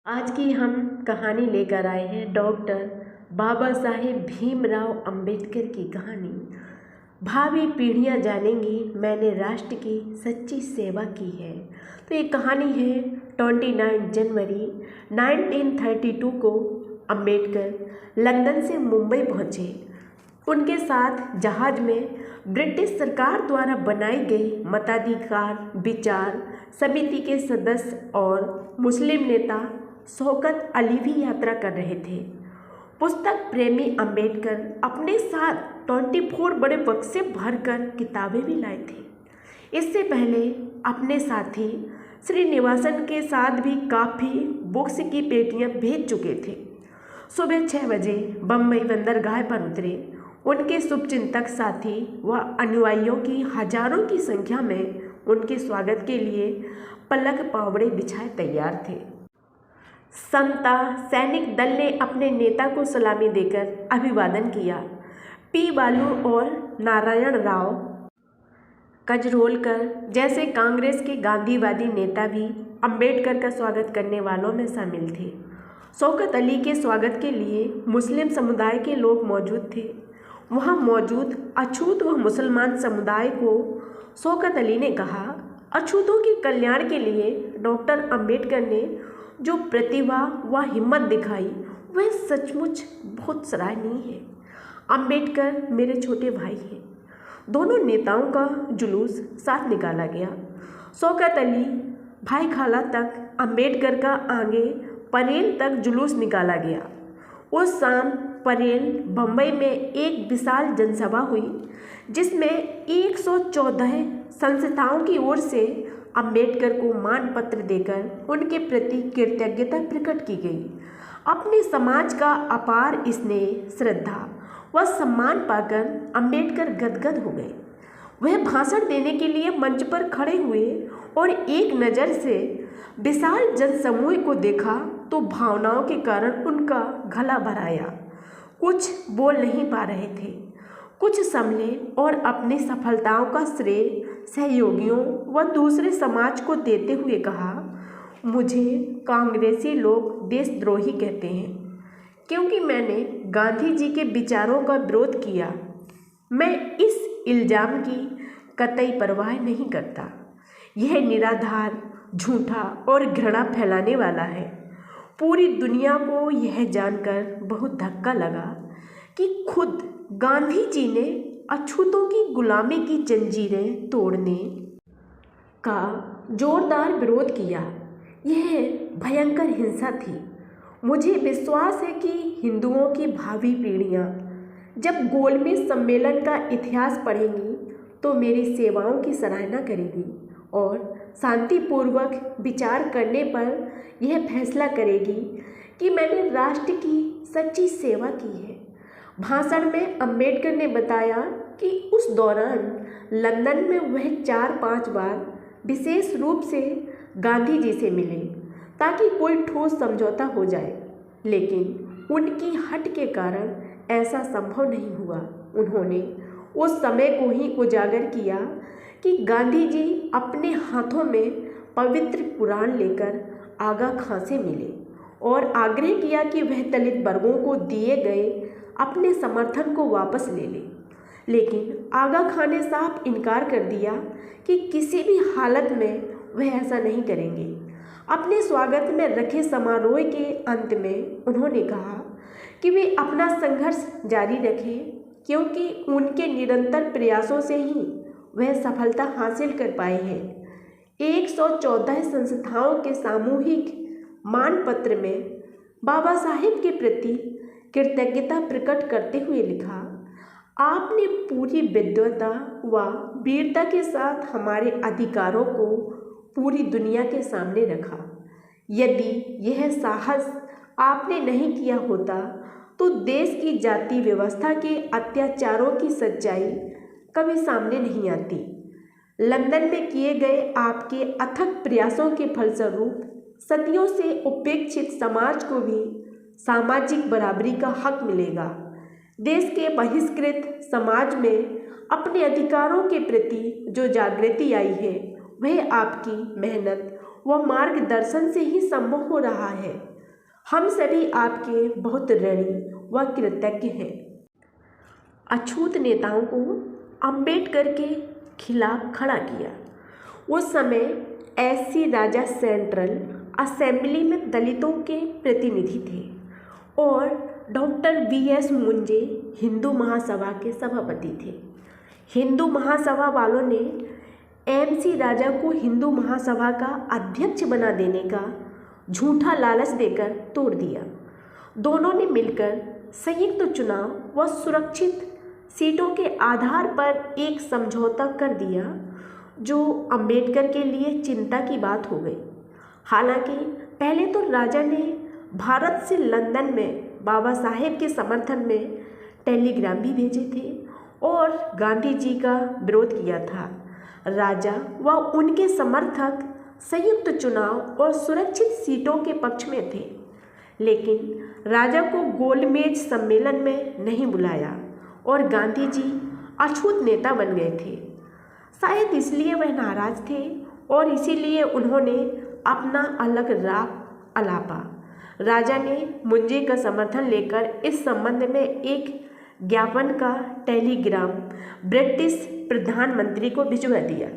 आज की हम कहानी लेकर आए हैं डॉक्टर बाबा साहेब भीमराव अंबेडकर की कहानी। भावी पीढ़ियां जानेंगी मैंने राष्ट्र की सच्ची सेवा की है। तो ये कहानी है 29 जनवरी 1932 को अंबेडकर लंदन से मुंबई पहुँचे। उनके साथ जहाज में ब्रिटिश सरकार द्वारा बनाई गई मताधिकार विचार समिति के सदस्य और मुस्लिम नेता शौकत अली भी यात्रा कर रहे थे। पुस्तक प्रेमी अंबेडकर अपने साथ 24 बड़े बक्से भरकर किताबें भी लाए थे। इससे पहले अपने साथी श्रीनिवासन के साथ भी काफ़ी बुक्स की पेटियां भेज चुके थे। सुबह 6 बजे बम्बई बंदरगाह पर उतरे। उनके शुभचिंतक साथी व अनुयायियों की हजारों की संख्या में उनके स्वागत के लिए पलक पावड़े बिछाए तैयार थे। समता सैनिक दल ने अपने नेता को सलामी देकर अभिवादन किया। पी बालू और नारायण राव कजरोलकर जैसे कांग्रेस के गांधीवादी नेता भी अंबेडकर का स्वागत करने वालों में शामिल थे। शौकत अली के स्वागत के लिए मुस्लिम समुदाय के लोग मौजूद थे। वहां मौजूद अछूत व मुसलमान समुदाय को शौकत अली ने कहा, अछूतों के कल्याण के लिए डॉक्टर अंबेडकर ने जो प्रतिभा व हिम्मत दिखाई वह सचमुच बहुत सराहनीय है। अंबेडकर मेरे छोटे भाई हैं। दोनों नेताओं का जुलूस साथ निकाला गया। शौकत अली भाई खाला तक, अंबेडकर का आगे परेल तक जुलूस निकाला गया। उस शाम परेल बम्बई में एक विशाल जनसभा हुई जिसमें 114 संस्थाओं की ओर से अंबेडकर को मान पत्र देकर उनके प्रति कृतज्ञता प्रकट की गई। अपने समाज का अपार स्नेह श्रद्धा व सम्मान पाकर अंबेडकर गदगद हो गए। वह भाषण देने के लिए मंच पर खड़े हुए और एक नज़र से विशाल जनसमूह को देखा तो भावनाओं के कारण उनका गला भर आया। कुछ बोल नहीं पा रहे थे। कुछ संभले और अपनी सफलताओं का श्रेय सहयोगियों व दूसरे समाज को देते हुए कहा, मुझे कांग्रेसी लोग देशद्रोही कहते हैं क्योंकि मैंने गांधी जी के विचारों का विरोध किया। मैं इस इल्ज़ाम की कतई परवाह नहीं करता। यह निराधार, झूठा और घृणा फैलाने वाला है। पूरी दुनिया को यह जानकर बहुत धक्का लगा कि खुद गांधी जी ने अछूतों की गुलामी की जंजीरें तोड़ने का जोरदार विरोध किया। यह भयंकर हिंसा थी। मुझे विश्वास है कि हिंदुओं की भावी पीढ़ियां जब गोलमेज सम्मेलन का इतिहास पढ़ेंगी तो मेरी सेवाओं की सराहना करेगी और शांतिपूर्वक विचार करने पर यह फैसला करेगी कि मैंने राष्ट्र की सच्ची सेवा की है। भाषण में अंबेडकर ने बताया कि उस दौरान लंदन में वह 4-5 बार विशेष रूप से गांधी जी से मिले ताकि कोई ठोस समझौता हो जाए, लेकिन उनकी हट के कारण ऐसा संभव नहीं हुआ। उन्होंने उस समय को ही उजागर किया कि गांधी जी अपने हाथों में पवित्र कुरान लेकर आगा खां से मिले और आग्रह किया कि वह दलित वर्गों को दिए गए अपने समर्थन को वापस ले ले। लेकिन आगा खां ने साफ इनकार कर दिया कि किसी भी हालत में वह ऐसा नहीं करेंगे। अपने स्वागत में रखे समारोह के अंत में उन्होंने कहा कि वे अपना संघर्ष जारी रखें क्योंकि उनके निरंतर प्रयासों से ही वह सफलता हासिल कर पाए हैं। 114 संस्थाओं के सामूहिक मानपत्र में बाबा साहेब के प्रति कृतज्ञता प्रकट करते हुए लिखा, आपने पूरी विद्वता व वीरता के साथ हमारे अधिकारों को पूरी दुनिया के सामने रखा। यदि यह साहस आपने नहीं किया होता तो देश की जाति व्यवस्था के अत्याचारों की सच्चाई कभी सामने नहीं आती। लंदन में किए गए आपके अथक प्रयासों के फलस्वरूप सदियों से उपेक्षित समाज को भी सामाजिक बराबरी का हक मिलेगा। देश के बहिष्कृत समाज में अपने अधिकारों के प्रति जो जागृति आई है वह आपकी मेहनत व मार्गदर्शन से ही संभव हो रहा है। हम सभी आपके बहुत ऋणी व कृतज्ञ हैं। अछूत नेताओं को अंबेडकर के खिलाफ खड़ा किया। उस समय एस.सी. राजा सेंट्रल असेंबली में दलितों के प्रतिनिधि थे और डॉक्टर वी.एस. मुंजे हिंदू महासभा के सभापति थे। हिंदू महासभा वालों ने एम.सी. राजा को हिंदू महासभा का अध्यक्ष बना देने का झूठा लालच देकर तोड़ दिया। दोनों ने मिलकर संयुक्त चुनाव व सुरक्षित सीटों के आधार पर एक समझौता कर दिया, जो अंबेडकर के लिए चिंता की बात हो गई। हालांकि पहले तो राजा ने भारत से लंदन में बाबा साहेब के समर्थन में टेलीग्राम भी भेजे थे और गांधी जी का विरोध किया था। राजा व उनके समर्थक संयुक्त चुनाव और सुरक्षित सीटों के पक्ष में थे, लेकिन राजा को गोलमेज सम्मेलन में नहीं बुलाया और गांधी जी अछूत नेता बन गए थे। शायद इसलिए वह नाराज थे और इसीलिए उन्होंने अपना अलग राह अलापा। राजा ने मुंजे का समर्थन लेकर इस संबंध में एक ज्ञापन का टेलीग्राम ब्रिटिश प्रधानमंत्री को भिजवा दिया।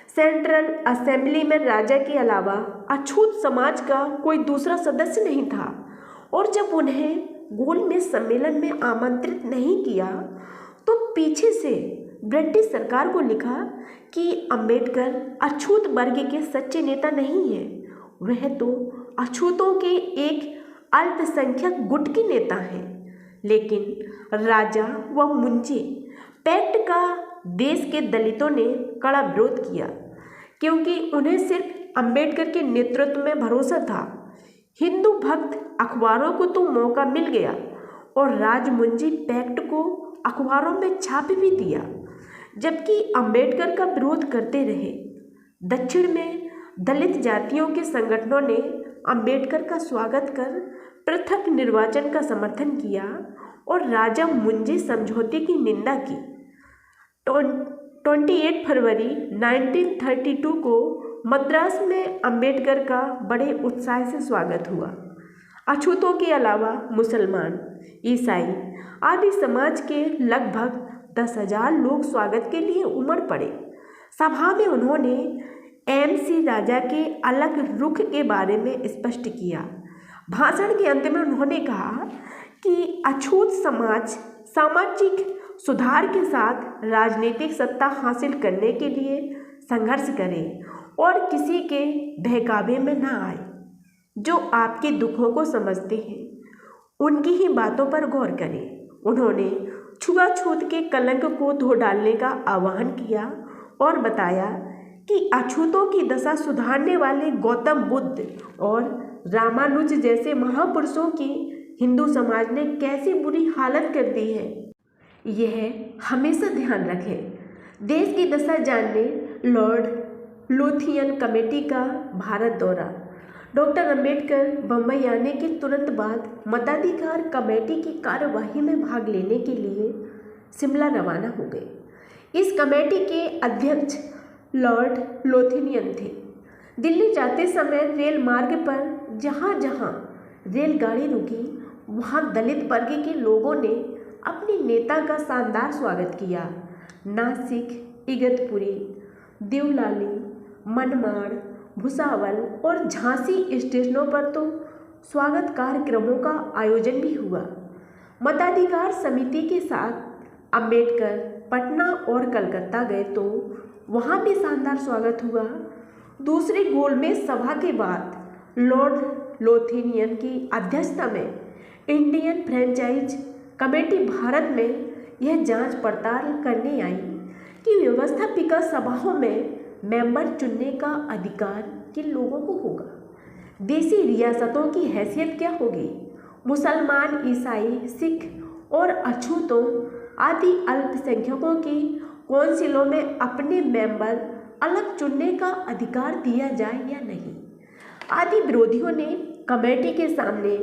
सेंट्रल असेंबली में राजा के अलावा अछूत समाज का कोई दूसरा सदस्य नहीं था और जब उन्हें गोलमेज सम्मेलन में आमंत्रित नहीं किया तो पीछे से ब्रिटिश सरकार को लिखा कि अंबेडकर अछूत वर्ग के सच्चे नेता नहीं है, वह तो अछूतों के एक अल्पसंख्यक गुट के नेता हैं। लेकिन राजा व मुंजे पैक्ट का देश के दलितों ने कड़ा विरोध किया, क्योंकि उन्हें सिर्फ अंबेडकर के नेतृत्व में भरोसा था। हिंदू भक्त अखबारों को तो मौका मिल गया और राजमुंजी पैक्ट को अखबारों में छाप भी दिया, जबकि अंबेडकर का विरोध करते रहे। दक्षिण में दलित जातियों के संगठनों ने अंबेडकर का स्वागत कर पृथक निर्वाचन का समर्थन किया और राजा मुंजे समझौते की निंदा की। 28 फरवरी 1932 को मद्रास में अंबेडकर का बड़े उत्साह से स्वागत हुआ। अछूतों के अलावा मुसलमान, ईसाई आदि समाज के लगभग 10,000 लोग स्वागत के लिए उमड़ पड़े। सभा में उन्होंने एम.सी. राजा के अलग रुख के बारे में स्पष्ट किया। भाषण के अंत में उन्होंने कहा कि अछूत समाज सामाजिक सुधार के साथ राजनीतिक सत्ता हासिल करने के लिए संघर्ष करे और किसी के बहकावे में न आए। जो आपके दुखों को समझते हैं उनकी ही बातों पर गौर करें। उन्होंने छुआछूत के कलंक को धो डालने का आह्वान किया और बताया कि अछूतों की दशा सुधारने वाले गौतम बुद्ध और रामानुज जैसे महापुरुषों की हिंदू समाज ने कैसी बुरी हालत कर दी है, यह हमेशा ध्यान रखें। देश की दशा जानने लॉर्ड लोथियन कमेटी का भारत दौरा। डॉक्टर अंबेडकर बम्बई आने के तुरंत बाद मताधिकार कमेटी की कार्यवाही में भाग लेने के लिए शिमला रवाना हो गए। इस कमेटी के अध्यक्ष लॉर्ड लोथियन थे। दिल्ली जाते समय रेल मार्ग पर जहाँ जहाँ रेलगाड़ी रुकी वहाँ दलित वर्ग के लोगों ने अपने नेता का शानदार स्वागत किया। नासिक, इगतपुरी, देवलाली, मनमाड़, भुसावल और झांसी स्टेशनों पर तो स्वागत कार्यक्रमों का आयोजन भी हुआ। मताधिकार समिति के साथ अंबेडकर पटना और कलकत्ता गए तो वहाँ भी शानदार स्वागत हुआ। दूसरी गोलमेज सभा के बाद लॉर्ड लोथियन की अध्यक्षता में इंडियन फ्रेंचाइज कमेटी भारत में यह जांच पड़ताल करने आई कि व्यवस्थापिका सभाओं में मेंबर चुनने का अधिकार किन लोगों को होगा, देसी रियासतों की हैसियत क्या होगी, मुसलमान, ईसाई, सिख और अछूतों आदि अल्पसंख्यकों की कौंसिलों में अपने मेंबर अलग चुनने का अधिकार दिया जाए या नहीं आदि विरोधियों ने कमेटी के सामने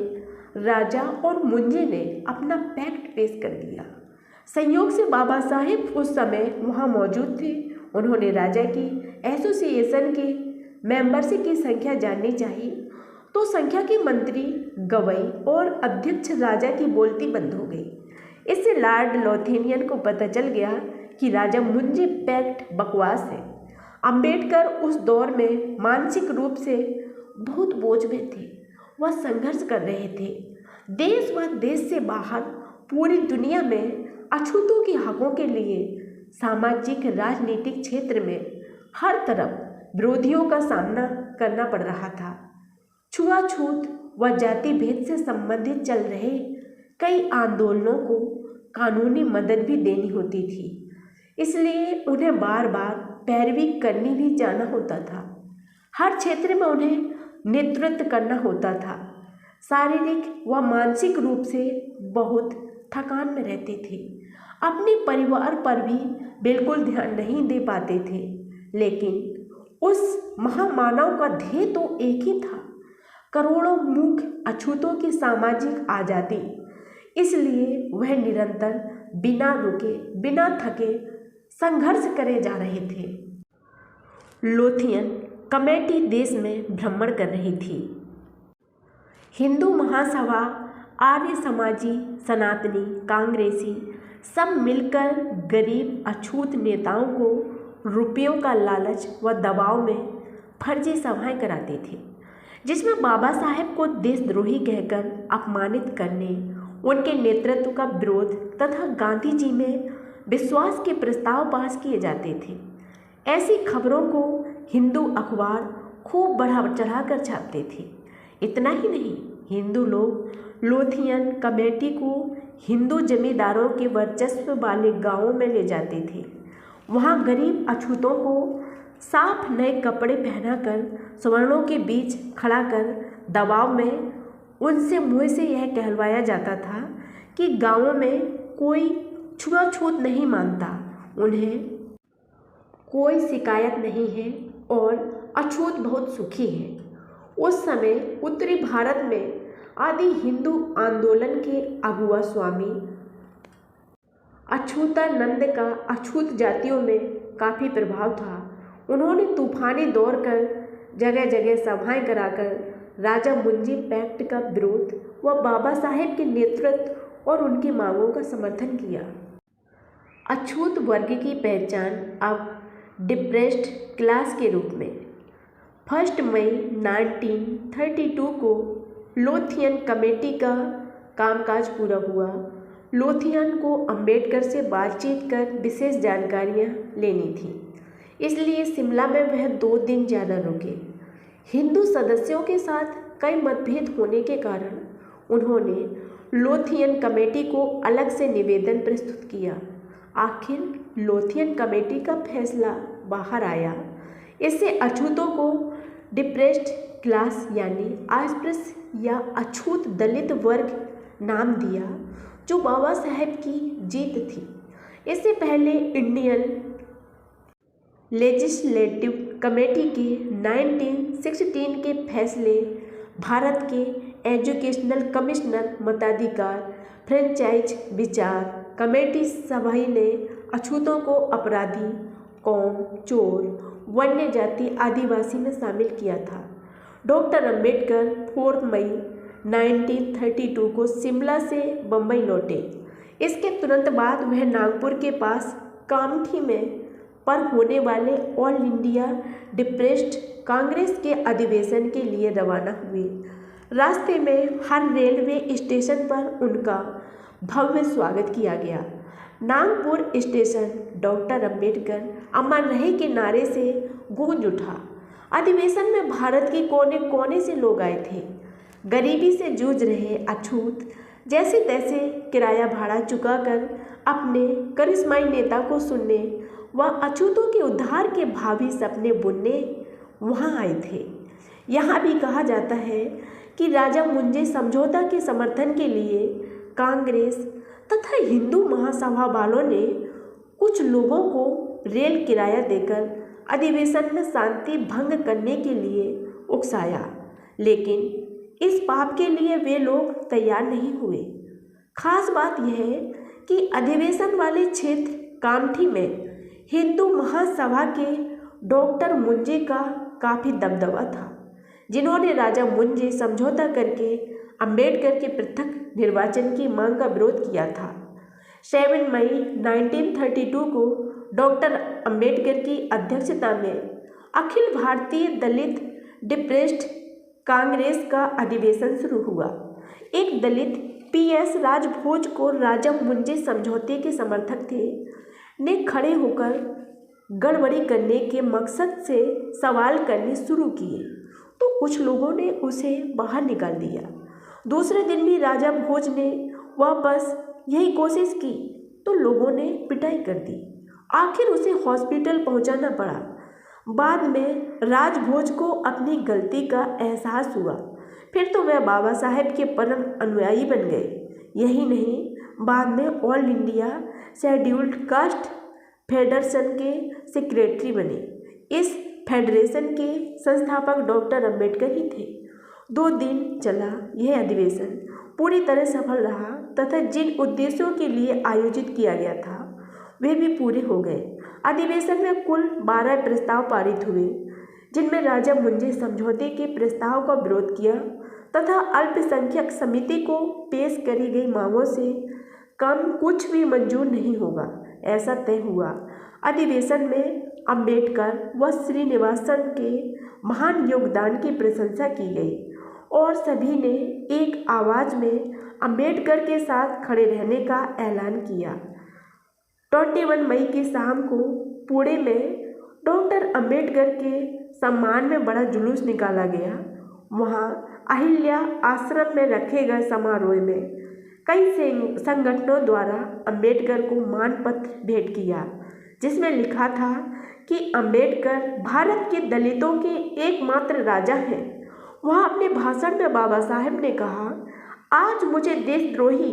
राजा और मुंजे ने अपना पैक्ट पेश कर दिया। संयोग से बाबा साहेब उस समय वहाँ मौजूद थे। उन्होंने राजा की एसोसिएशन के मेंबरशिप की संख्या जाननी चाहिए तो संख्या के मंत्री, गवई और अध्यक्ष राजा की बोलती बंद हो गई। इससे लॉर्ड लोथेनियन को पता चल गया कि राजा मुंजे पैक्ट बकवास है। अंबेडकर उस दौर में मानसिक रूप से बहुत बोझ में थे। वह संघर्ष कर रहे थे। देश व देश से बाहर पूरी दुनिया में अछूतों के हकों के लिए सामाजिक राजनीतिक क्षेत्र में हर तरफ विरोधियों का सामना करना पड़ रहा था। छुआछूत व जाति भेद से संबंधित चल रहे कई आंदोलनों को कानूनी मदद भी देनी होती थी, इसलिए उन्हें बार बार पैरवी करनी भी जाना होता था। हर क्षेत्र में उन्हें नेतृत्व करना होता था। शारीरिक व मानसिक रूप से बहुत थकान में रहते थे। अपने परिवार पर भी बिल्कुल ध्यान नहीं दे पाते थे, लेकिन उस महामानव का ध्येय तो एक ही था, करोड़ों मूक अछूतों की सामाजिक आज़ादी। इसलिए वह निरंतर बिना रुके बिना थके संघर्ष करे जा रहे थे। लोथियन कमेटी देश में भ्रमण कर रही थी। हिंदू महासभा, आर्य समाजी, सनातनी, कांग्रेसी सब मिलकर गरीब अछूत नेताओं को रुपयों का लालच व दबाव में फर्जी सभाएं कराते थे, जिसमें बाबा साहेब को देशद्रोही कहकर अपमानित करने, उनके नेतृत्व का विरोध तथा गांधी जी में विश्वास के प्रस्ताव पास किए जाते थे। ऐसी खबरों को हिंदू अखबार खूब बढ़ा चढ़ाकर छापते थे। इतना ही नहीं, हिंदू लोग लोथियन कमेटी को हिंदू जमींदारों के वर्चस्व वाले गांवों में ले जाते थे। वहां गरीब अछूतों को साफ नए कपड़े पहनाकर सवर्णों के बीच खड़ा कर दबाव में उनसे मुँह से यह कहलवाया जाता था कि गांवों में कोई छुआछूत नहीं मानता, उन्हें कोई शिकायत नहीं है और अछूत बहुत सुखी है। उस समय उत्तरी भारत में आदि हिंदू आंदोलन के अगुआ स्वामी अछूतानंद का अछूत जातियों में काफ़ी प्रभाव था। उन्होंने तूफानी दौर कर जगह जगह सभाएं कराकर राजा मुंजी पैक्ट का विरोध व बाबा साहेब के नेतृत्व और उनकी मांगों का समर्थन किया। अछूत वर्ग की पहचान अब डिप्रेस्ड क्लास के रूप में 1 मई 1932 को लोथियन कमेटी का कामकाज पूरा हुआ। लोथियन को अंबेडकर से बातचीत कर विशेष जानकारियां लेनी थी, इसलिए शिमला में वह 2 दिन ज़्यादा रुके। हिंदू सदस्यों के साथ कई मतभेद होने के कारण उन्होंने लोथियन कमेटी को अलग से निवेदन प्रस्तुत किया। आखिर लोथियन कमेटी का फैसला बाहर आया। इससे अछूतों को डिप्रेस्ड क्लास यानी अस्पृश्य या अछूत दलित वर्ग नाम दिया, जो बाबा साहेब की जीत थी। इससे पहले इंडियन लेजिस्लेटिव कमेटी के 1916 के फैसले, भारत के एजुकेशनल कमिश्नर मताधिकार, फ्रेंचाइज विचार कमेटी सभी ने अछूतों को अपराधी, कौम, चोर, वन्य जाति, आदिवासी में शामिल किया था। डॉक्टर अंबेडकर 4 मई 1932 को शिमला से बम्बई लौटे। इसके तुरंत बाद वह नागपुर के पास कामठी में पर होने वाले ऑल इंडिया डिप्रेस्ड कांग्रेस के अधिवेशन के लिए रवाना हुए। रास्ते में हर रेलवे स्टेशन पर उनका भव्य स्वागत किया गया। नागपुर स्टेशन डॉक्टर अंबेडकर अमर रहे के नारे से गूंज उठा। अधिवेशन में भारत के कोने कोने से लोग आए थे। गरीबी से जूझ रहे अछूत जैसे तैसे किराया भाड़ा चुकाकर अपने करिश्माई नेता को सुनने व अछूतों के उद्धार के भावी सपने बुनने वहाँ आए थे। यहाँ भी कहा जाता है कि राजा मुंजे समझौता के समर्थन के लिए कांग्रेस तथा हिंदू महासभा वालों ने कुछ लोगों को रेल किराया देकर अधिवेशन में शांति भंग करने के लिए उकसाया, लेकिन इस पाप के लिए वे लोग तैयार नहीं हुए। खास बात यह है कि अधिवेशन वाले क्षेत्र कामठी में हिंदू महासभा के डॉक्टर मुंजे का काफ़ी दबदबा था। जिन्होंने राजा मुंजे समझौता करके अंबेडकर के पृथक निर्वाचन की मांग का विरोध किया था। 7 मई 1932 को डॉक्टर अंबेडकर की अध्यक्षता में अखिल भारतीय दलित डिप्रेस्ड कांग्रेस का अधिवेशन शुरू हुआ। एक दलित PS राजभोज को राजा मुंजे समझौते के समर्थक थे ने खड़े होकर गड़बड़ी करने के मकसद से सवाल करने शुरू किए तो कुछ लोगों ने उसे बाहर निकाल दिया। दूसरे दिन भी राजा भोज ने वापस यही कोशिश की तो लोगों ने पिटाई कर दी। आखिर उसे हॉस्पिटल पहुंचाना पड़ा। बाद में राजभोज को अपनी गलती का एहसास हुआ। फिर तो वह बाबा साहेब के परम अनुयायी बन गए। यही नहीं, बाद में all India scheduled caste federation के सेक्रेटरी बने। इस फेडरेशन के संस्थापक डॉक्टर अंबेडकर ही थे। 2 दिन चला यह अधिवेशन पूरी तरह सफल रहा तथा जिन उद्देश्यों के लिए आयोजित किया गया था वे भी पूरे हो गए। अधिवेशन में कुल 12 प्रस्ताव पारित हुए, जिनमें राजा मुंजे समझौते के प्रस्ताव का विरोध किया तथा अल्पसंख्यक समिति को पेश करी गई मांगों से कम कुछ भी मंजूर नहीं होगा, ऐसा तय हुआ। अधिवेशन में अंबेडकर व श्रीनिवासन के महान योगदान की प्रशंसा की गई और सभी ने एक आवाज़ में अंबेडकर के साथ खड़े रहने का ऐलान किया। 21 मई की शाम को पुणे में डॉक्टर अंबेडकर के सम्मान में बड़ा जुलूस निकाला गया। वहाँ अहिल्या आश्रम में रखे गए समारोह में कई संगठनों द्वारा अंबेडकर को मानपत्र भेंट किया, जिसमें लिखा था कि अंबेडकर भारत के दलितों के एकमात्र राजा हैं। वहाँ अपने भाषण में बाबा साहेब ने कहा, आज मुझे देशद्रोही,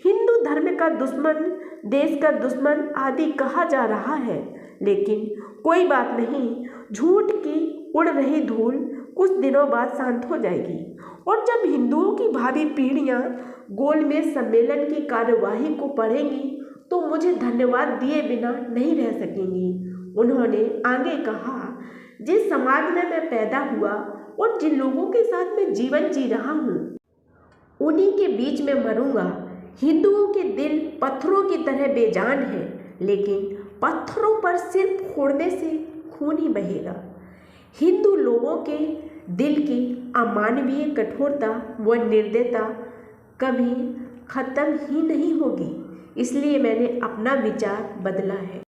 हिंदू धर्म का दुश्मन, देश का दुश्मन आदि कहा जा रहा है, लेकिन कोई बात नहीं, झूठ की उड़ रही धूल कुछ दिनों बाद शांत हो जाएगी और जब हिंदुओं की भावी पीढ़ियां गोलमेज सम्मेलन की कार्यवाही को पढ़ेंगी तो मुझे धन्यवाद दिए बिना नहीं रह सकेंगी। उन्होंने आगे कहा, जिस समाज में मैं पैदा हुआ और जिन लोगों के साथ मैं जीवन जी रहा हूँ उन्हीं के बीच में मरूंगा। हिंदुओं के दिल पत्थरों की तरह बेजान हैं, लेकिन पत्थरों पर सिर फोड़ने से खून ही बहेगा। हिंदू लोगों के दिल की अमानवीय कठोरता व निर्दयता कभी खत्म ही नहीं होगी। इसलिए मैंने अपना विचार बदला है।